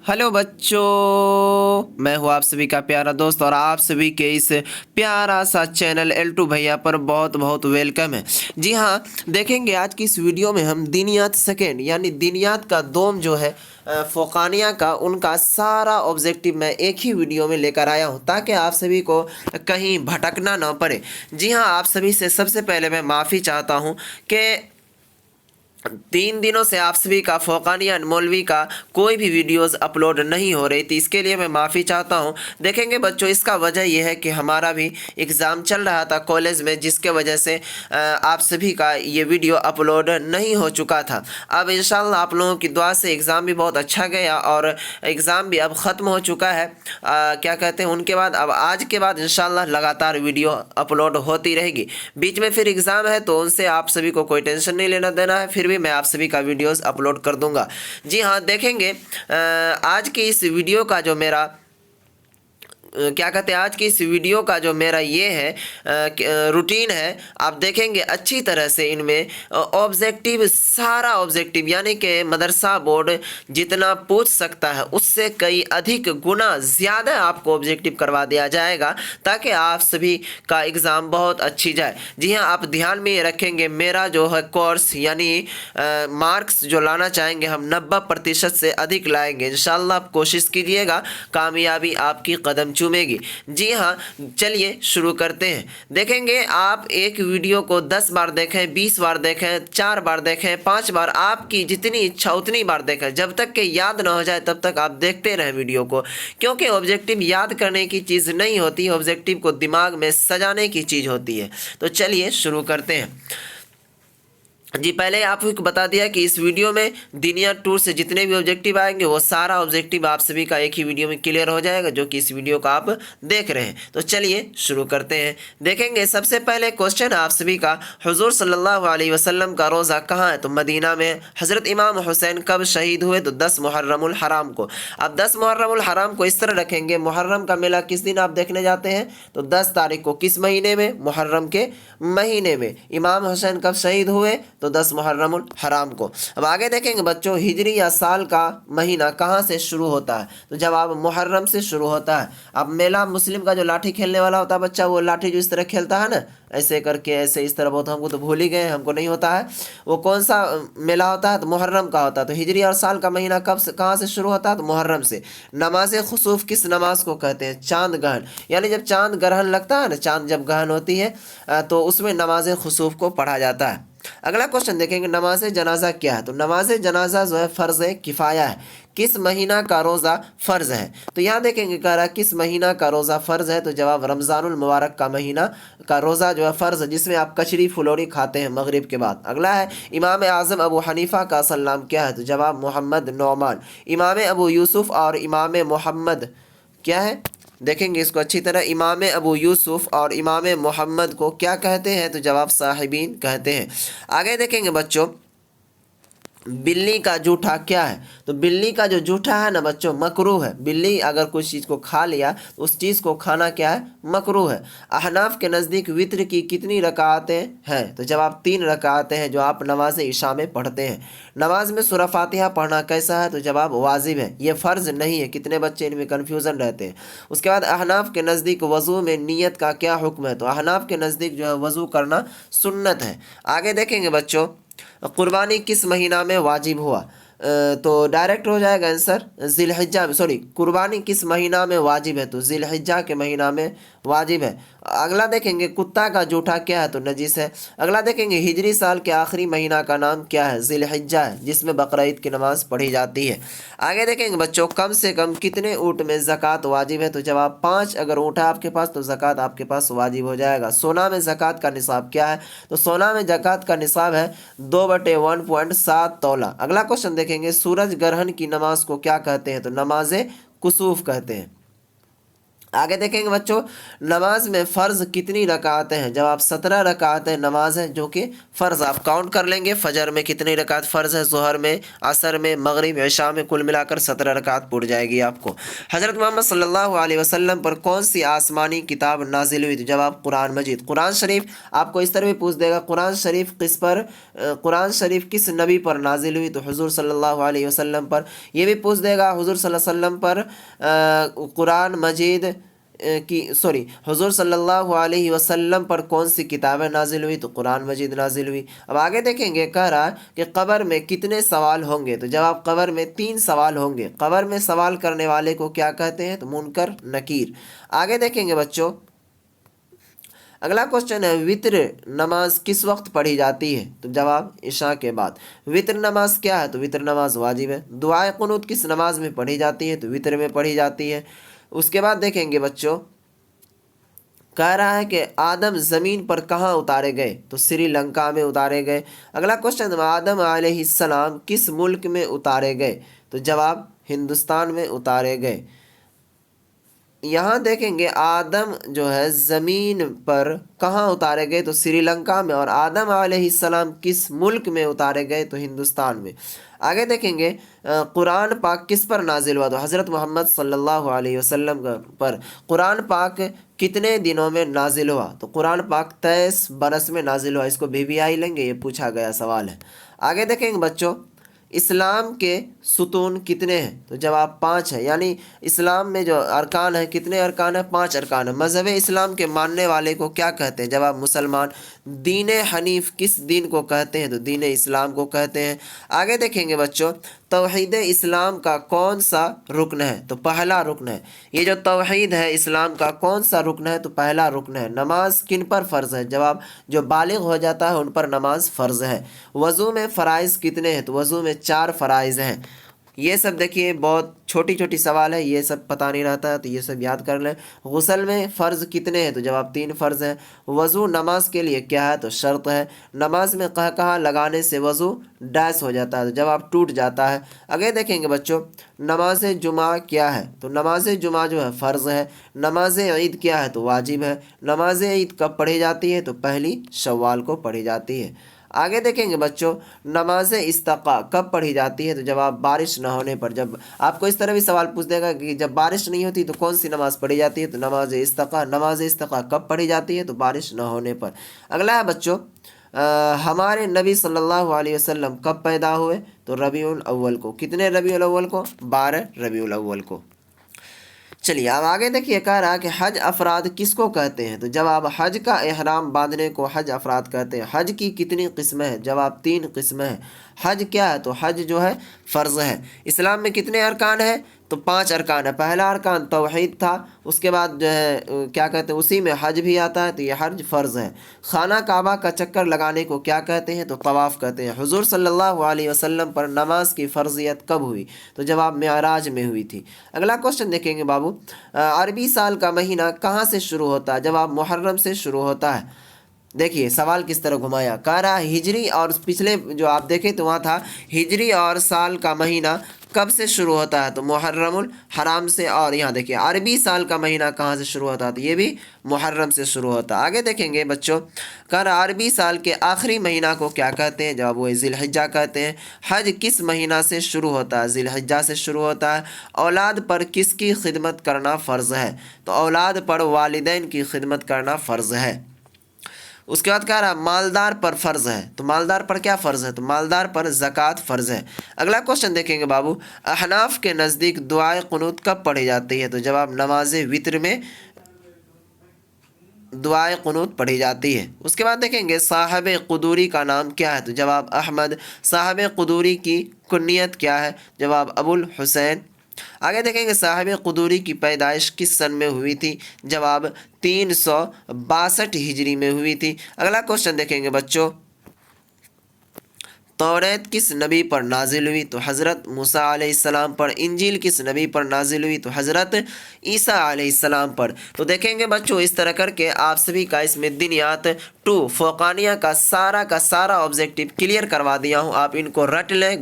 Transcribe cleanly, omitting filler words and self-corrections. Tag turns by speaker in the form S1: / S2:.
S1: Hello बच्चों, मैं हूँ आप सभी का प्यारा दोस्त और आप सभी के इस प्यारा सा चैनल L2 भैया पर बहुत बहुत वेलकम है। जी हाँ, देखेंगे आज की इस वीडियो में हम दिनियात सेकेंड यानी दिनियात का दोम जो है फ़ोकानिया का उनका सारा ऑब्जेक्टिव मैं एक ही वीडियो में लेकर आया हूँ ताकि आप सभी को कहीं भटकना ना पड़े। जी हाँ, आप सभी से सबसे पहले मैं माफ़ी चाहता हूँ कि 3 दिनों से आप सभी का फ़ोकानिया मौलवी का कोई भी वीडियोस अपलोड नहीं हो रही थी, इसके लिए मैं माफ़ी चाहता हूं। देखेंगे बच्चों, इसका वजह यह है कि हमारा भी एग्ज़ाम चल रहा था कॉलेज में, जिसके वजह से आप सभी का ये वीडियो अपलोड नहीं हो चुका था। अब इंशाल्लाह आप लोगों की दुआ से एग्ज़ाम भी बहुत अच्छा गया और एग्ज़ाम भी अब ख़त्म हो चुका है। क्या कहते हैं, उनके बाद अब आज के बाद इंशाल्लाह लगातार वीडियो अपलोड होती रहेगी। बीच में फिर एग्ज़ाम है तो उनसे आप सभी को कोई टेंशन नहीं लेना देना है, फिर भी मैं आप सभी का वीडियोस अपलोड कर दूंगा। जी हाँ, देखेंगे आज की इस वीडियो का जो मेरा क्या कहते हैं, आज की इस वीडियो का जो मेरा ये है रूटीन है, आप देखेंगे अच्छी तरह से इनमें ऑब्जेक्टिव सारा ऑब्जेक्टिव यानी कि मदरसा बोर्ड जितना पूछ सकता है उससे कई अधिक गुना ज़्यादा आपको ऑब्जेक्टिव करवा दिया जाएगा ताकि आप सभी का एग्ज़ाम बहुत अच्छी जाए। जी हाँ, आप ध्यान में ये रखेंगे, मेरा जो है कोर्स यानी मार्क्स जो लाना चाहेंगे हम 90% से अधिक लाएंगे इंशाल्लाह। आप कोशिश कीजिएगा, कामयाबी आपकी कदम चूमेगी। जी हाँ, चलिए शुरू करते हैं। देखेंगे आप एक वीडियो को 10 बार देखें, 20 बार देखें, 4 बार देखें, 5 बार, आपकी जितनी इच्छा उतनी बार देखें, जब तक कि याद ना हो जाए तब तक आप देखते रहें वीडियो को, क्योंकि ऑब्जेक्टिव याद करने की चीज़ नहीं होती, ऑब्जेक्टिव को दिमाग में सजाने की चीज़ होती है। तो चलिए शुरू करते हैं। जी, पहले आपको बता दिया कि इस वीडियो में दिनिया टूर से जितने भी ऑब्जेक्टिव आएंगे वो सारा ऑब्जेक्टिव आप सभी का एक ही वीडियो में क्लियर हो जाएगा, जो कि इस वीडियो को आप देख रहे हैं। तो चलिए शुरू करते हैं। देखेंगे सबसे पहले क्वेश्चन आप सभी का, हुजूर सल्लल्लाहु अलैहि वसल्लम का रोज़ा कहाँ है? तो मदीना में। हज़रत इमाम हुसैन कब शहीद हुए? तो 10 मुहर्रमुल हराम को। अब 10 मुहर्रमुल हराम को इस तरह रखेंगे, मुहर्रम का मेला किस दिन आप देखने जाते हैं? तो 10 तारीख को। किस महीने में? मुहर्रम के महीने में। इमाम हुसैन कब शहीद हुए? तो 10 मुहर्रमुल हराम को। अब आगे देखेंगे बच्चों, हिजरी या साल का महीना कहाँ से शुरू होता है? तो जब आप मुहर्रम से शुरू होता है। अब मेला मुस्लिम का जो लाठी खेलने वाला होता है बच्चा, वो लाठी जो इस तरह खेलता है ना, ऐसे करके, ऐसे इस तरह, बहुत हमको तो भूल ही गए, हमको नहीं होता है। वो कौन सा मेला होता है? तो मुहर्रम का होता है। तो हिजरी और साल का महीना कब से कहाँ से शुरू होता है? तो मुहर्रम से। नमाज खुसूफ किस नमाज को कहते हैं? चांद ग्रहण, यानी जब चांद ग्रहण लगता है ना, चांद जब ग्रहण होती है तो उसमें नमाज खुसूफ को पढ़ा जाता है। अगला क्वेश्चन देखेंगे, नमाज जनाजा क्या है? तो नमाज जनाजा जो है फ़र्ज़ किफ़ाया है। किस महीना का रोज़ा फ़र्ज़ है? तो यहाँ देखेंगे कह रहा किस महीना का रोज़ा फ़र्ज़ है? तो जवाब रमज़ानुल मुबारक का महीना का रोज़ा जो है फ़र्ज़ है, जिसमें आप कचरी फुलोरी खाते हैं मगरिब के बाद। अगला है, इमाम आज़म अबू हनीफ़ा का असल नाम क्या है? तो जवाब मोहम्मद नौमान। इमाम अबू यूसुफ़ और इमाम मोहम्मद क्या है? देखेंगे इसको अच्छी तरह, इमाम अबू यूसुफ और इमाम मोहम्मद को क्या कहते हैं? तो जवाब साहिबीन कहते हैं। आगे देखेंगे बच्चों, बिल्ली का जूठा क्या है? तो बिल्ली का जो जूठा है ना बच्चों, मकरूह है। बिल्ली अगर कुछ चीज़ को खा लिया तो उस चीज़ को खाना क्या है? मकरूह है। अहनाफ के नज़दीक वित्र की कितनी रकातें हैं? तो जवाब 3 रकातें हैं जो आप नमाज इशा में पढ़ते हैं। नमाज में सूरह फातिहा पढ़ना कैसा है? तो जवाब वाजिब है, ये फ़र्ज़ नहीं है। कितने बच्चे इनमें कन्फ्यूज़न रहते हैं। उसके बाद अहनाफ के नज़दीक वज़ू में नीयत का क्या हुक्म है? तो अहनाफ के नज़दीक जो है वज़ू करना सुन्नत है। आगे देखेंगे बच्चों, कुर्बानी किस महीना में वाजिब हुआ? तो डायरेक्ट हो जाएगा आंसर, ज़िलहिज्जा में। सॉरी, कुर्बानी किस महीना में वाजिब है? तो ज़िलहिज्जा के महीना में वाजिब है। अगला देखेंगे, कुत्ता का जूठा क्या है? तो नजीस है। अगला देखेंगे, हिजरी साल के आखिरी महीना का नाम क्या है? ज़िलहिज्जा है, जिसमें बकरीद की नमाज़ पढ़ी जाती है। आगे देखेंगे बच्चों, कम से कम कितने ऊँट में ज़कात वाजिब है? तो जवाब 5 अगर ऊँट है आपके पास तो ज़कात आपके पास वाजिब हो जाएगा। सोना में ज़कात का निसाब क्या है? तो सोना में ज़कात का निसाब है 2/1.7 तोला। अगला क्वेश्चन देखेंगे, सूरज ग्रहण की नमाज को क्या कहते हैं? तो नमाज कुसूफ कहते हैं। आगे देखेंगे बच्चों, नमाज में फ़र्ज़ कितनी रकातें हैं? जवाब 17 रकातें नमाज है जो कि फ़र्ज़। आप काउंट कर लेंगे फ़जर में कितनी रकात फ़र्ज़ है, ज़ोहर में, असर में, मगरिब, इशा में, कुल मिलाकर 17 रकात पूरी जाएगी आपको। हज़रत मोहम्मद सल्लल्लाहु अलैहि वसल्लम पर कौन सी आसमानी किताब नाजिल हुई थी? जवाब कुरान मजीद। कुरान शरीफ आपको इस तरह भी पूछ देगा, कुरान शरीफ कुरान शरीफ किस नबी पर नाजिल हुई? तो हुज़ूर सल्लल्लाहु अलैहि वसल्लम पर। ये भी पूछ देगा हुज़ूर सल्लल्लाहु अलैहि वसल्लम पर कुरान मजीद हुज़ूर सल्लल्लाहु अलैहि वसल्लम पर कौन सी किताबें नाजिल हुई? तो कुरान मजीद नाजिल हुई। अब आगे देखेंगे, कह रहा कि कब्र में कितने सवाल होंगे? तो जवाब कब्र में 3 सवाल होंगे। कब्र में सवाल करने वाले को क्या कहते हैं? तो मुनकर नकीर। आगे देखेंगे बच्चों, अगला क्वेश्चन है, वित्र नमाज किस वक्त पढ़ी जाती है? तो जवाब इशा के बाद। वित्र नमाज क्या है? तो वित्र नमाज वाजिब है। दुआए कुनूत किस नमाज में पढ़ी जाती है? तो वित्र में पढ़ी जाती है। उसके बाद देखेंगे बच्चों, कह रहा है कि आदम ज़मीन पर कहाँ उतारे गए? तो श्रीलंका में उतारे गए। अगला क्वेश्चन, आदम अलैहिस्सलाम किस मुल्क में उतारे गए? तो जवाब हिंदुस्तान में उतारे गए। यहाँ देखेंगे आदम जो है ज़मीन पर कहाँ उतारे गए? तो श्रीलंका में। और आदम अलैहिस्सलाम किस मुल्क में उतारे गए? तो हिंदुस्तान में। आगे देखेंगे, कुरान पाक किस पर नाजिल हुआ? तो हज़रत मोहम्मद सल्लल्लाहु अलैहि वसल्लम पर। कुरान पाक कितने दिनों में नाजिल हुआ? तो कुरान पाक 23 बरस में नाजिल हुआ। इसको BBI लेंगे, ये पूछा गया सवाल है। आगे देखेंगे बच्चों, इस्लाम के सुतून कितने हैं? तो जवाब 5 है। यानी इस्लाम में जो अरकान है, कितने अरकान है? 5 अरकान है। मज़हब इस्लाम के मानने वाले को क्या कहते हैं? जवाब मुसलमान। दीन हनीफ किस दीन को कहते हैं? तो दीन इस्लाम को कहते हैं। आगे देखेंगे बच्चों, तौहीद इस्लाम का कौन सा रुकन है? तो पहला रुकन है। ये जो तौहीद है इस्लाम का कौन सा रुकन है? तो पहला रुकन है। नमाज किन पर फ़र्ज़ है? जवाब जो बालिग हो जाता है उन पर नमाज फ़र्ज़ है। वज़ू में फ़राइज़ कितने हैं? तो वज़ू में 4 फ़राइज़ हैं। ये सब देखिए बहुत छोटी छोटी सवाल है, ये सब पता नहीं रहता है तो ये सब याद कर लें। गुस्ल में फ़र्ज़ कितने हैं? तो जवाब 3 फ़र्ज़ हैं। वज़ू नमाज के लिए क्या है? तो शर्त है। नमाज में कहा लगाने से वज़ू डैश हो जाता है, तो जवाब टूट जाता है। आगे देखेंगे बच्चों, नमाज जुमा क्या है? तो नमाज जुमा जो है फ़र्ज़ है। नमाज ईद क्या है? तो वाजिब है। नमाज ईद कब पढ़ी जाती है? तो पहली शव्वाल को पढ़ी जाती है। आगे देखेंगे बच्चों, नमाज इस्तिस्का कब पढ़ी जाती है? तो जवाब बारिश न होने पर। जब आपको इस तरह भी सवाल पूछ देगा कि जब बारिश नहीं होती तो कौन सी नमाज़ पढ़ी जाती है? तो नमाज इस्तिस्का। नमाज इस्तिस्का कब पढ़ी जाती है? तो बारिश न होने पर। अगला है बच्चों, हमारे नबी सल्लल्लाहु अलैहि वसल्लम कब पैदा हुए? तो रबीउल अव्वल को। कितने रबीउल अव्वल को? 12 रबीउल अव्वल को। चलिए अब आगे देखिए, कह रहा कि हज अफराद किसको कहते हैं? तो जवाब हज का एहराम बांधने को हज अफराद कहते हैं। हज की कितनी किस्में हैं? जवाब 3 किस्में हैं। हज क्या है? तो हज जो है फ़र्ज़ है। इस्लाम में कितने अरकान हैं? तो 5 अरकान है। पहला अरकान तौहीद था, उसके बाद जो है क्या कहते हैं, उसी में हज भी आता है, तो ये हज फ़र्ज़ है। खाना काबा का चक्कर लगाने को क्या कहते हैं? तो तवाफ़ कहते हैं। हुज़ूर सल्लल्लाहु अलैहि वसल्लम पर नमाज की फ़र्ज़ियत कब हुई? तो जवाब मेराज में हुई थी। अगला क्वेश्चन देखेंगे बाबू, अरबी साल का महीना कहाँ से शुरू होता है? जवाब मुहर्रम से शुरू होता है। देखिए सवाल किस तरह घुमाया, कह रहा हिजरी, और पिछले जो आप देखें तो वहाँ था हिजरी और साल का महीना कब से शुरू होता है? तो मुहर्रमुल हराम से। और यहाँ देखिए अरबी साल का महीना कहाँ से शुरू होता है? तो ये भी मुहर्रम से शुरू होता है। आगे देखेंगे बच्चों, कह रहा अरबी साल के आखिरी महीना को क्या कहते हैं? जवाब वो ज़िलहिज्जा कहते हैं। हज किस महीना से शुरू होता है? ज़िलहिज्जा से शुरू होता है। औलाद पर किसकी खिदमत करना फ़र्ज़ है? तो औलाद पर वालिदैन की खिदमत करना फ़र्ज़ है। उसके बाद कह रहा मालदार पर फ़र्ज़ है। तो मालदार पर क्या फ़र्ज़ है? तो मालदार पर ज़कात फ़र्ज़ है। अगला क्वेश्चन देखेंगे बाबू, अहनाफ के नज़दीक दुआए कुनूत कब पढ़ी जाती है? तो जवाब नमाज वित्र में दुआए कुनूत पढ़ी जाती है। उसके बाद देखेंगे साहब कुदूरी का नाम क्या है? तो जवाब अहमद। साहब कुदूरी की कुन्नियत क्या है? जवाब अबुल हुसैन। आगे देखेंगे साहब कुदूरी की पैदाइश किस सन में हुई थी? जवाब 362 हिजरी में हुई थी। अगला क्वेश्चन देखेंगे बच्चों, तौरेत किस नबी पर नाजिल हुई? तो हज़रत मूसा अलैहिस्सलाम पर। इंजील किस नबी पर नाजिल हुई? तो हज़रत ईसा अलैहिस्सलाम पर। तो देखेंगे बच्चों इस तरह करके आप सभी का इसमें दिनियात 2 फ़ौक़ानिया का सारा ऑब्जेक्टिव क्लियर करवा दिया हूँ। आप इनको रट लें।